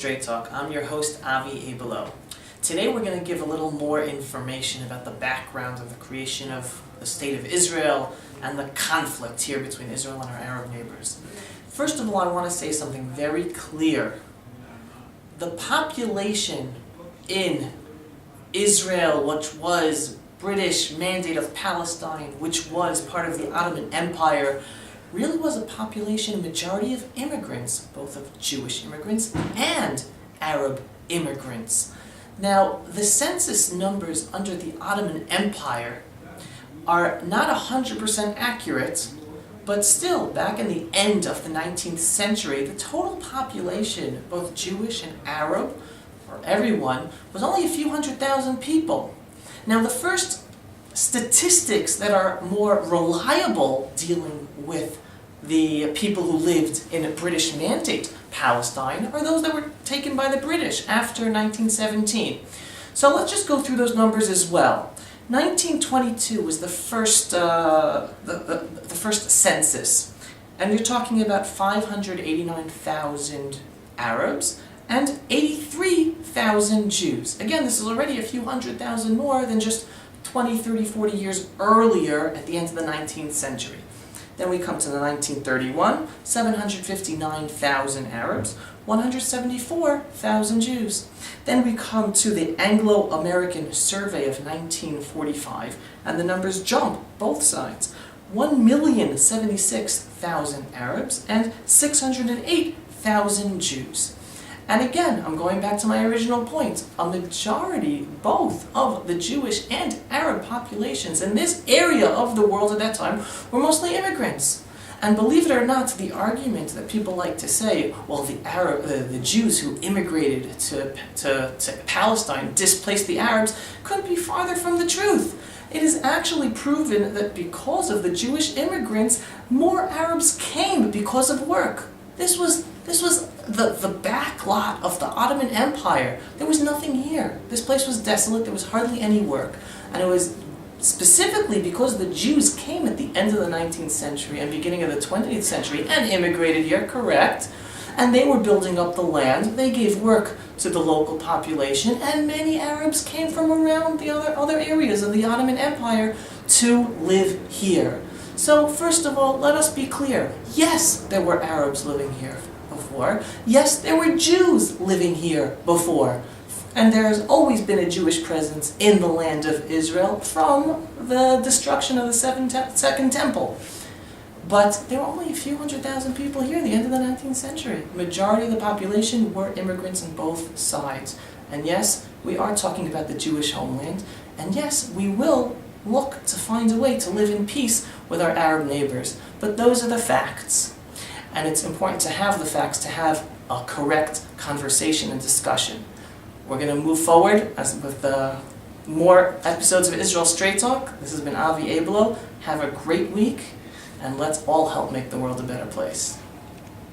Straight Talk. I'm your host, Avi Abelo. Today we're going to give a little more information about the background of the creation of the State of Israel and the conflict here between Israel and our Arab neighbors. First of all, I want to say something very clear. The population in Israel, which was British Mandate of Palestine, which was part of the Ottoman Empire, really was a population, a majority of immigrants, both of Jewish immigrants and Arab immigrants. Now, the census numbers under the Ottoman Empire are not 100% accurate, but still, back in the end of the 19th century, the total population, both Jewish and Arab, for everyone, was only a few 100,000 people. Now, the first statistics that are more reliable dealing with the people who lived in a British Mandate Palestine are those that were taken by the British after 1917. So let's just go through those numbers as well. 1922 was the first census, and you're talking about 589,000 Arabs and 83,000 Jews. Again, this is already a few 100,000 more than just 20, 30, 40 years earlier at the end of the 19th century. Then we come to the 1931, 759,000 Arabs, 174,000 Jews. Then we come to the Anglo-American Survey of 1945, and the numbers jump both sides. 1,076,000 Arabs and 608,000 Jews. And again, I'm going back to my original point. A majority, both of the Jewish and Arab populations in this area of the world at that time were mostly immigrants. And believe it or not, the argument that people like to say, well, the Jews who immigrated to Palestine displaced the Arabs, couldn't be farther from the truth. It is actually proven that because of the Jewish immigrants, more Arabs came because of work. This was the backlot of the Ottoman Empire. There was nothing here. This place was desolate. There was hardly any work. And it was specifically because the Jews came at the end of the 19th century and beginning of the 20th century and immigrated here, correct, and they were building up the land. They gave work to the local population, and many Arabs came from around the other areas of the Ottoman Empire to live here. So first of all, let us be clear. Yes, there were Arabs living here before. Yes, there were Jews living here before. And there has always been a Jewish presence in the land of Israel from the destruction of the Second Temple. But there were only a few 100,000 people here at the end of the 19th century. The majority of the population were immigrants on both sides. And yes, we are talking about the Jewish homeland. And yes, we will look to find a way to live in peace with our Arab neighbors. But those are the facts. And it's important to have the facts, to have a correct conversation and discussion. We're going to move forward with more episodes of Israel Straight Talk. This has been Avi Abelo. Have a great week, and let's all help make the world a better place.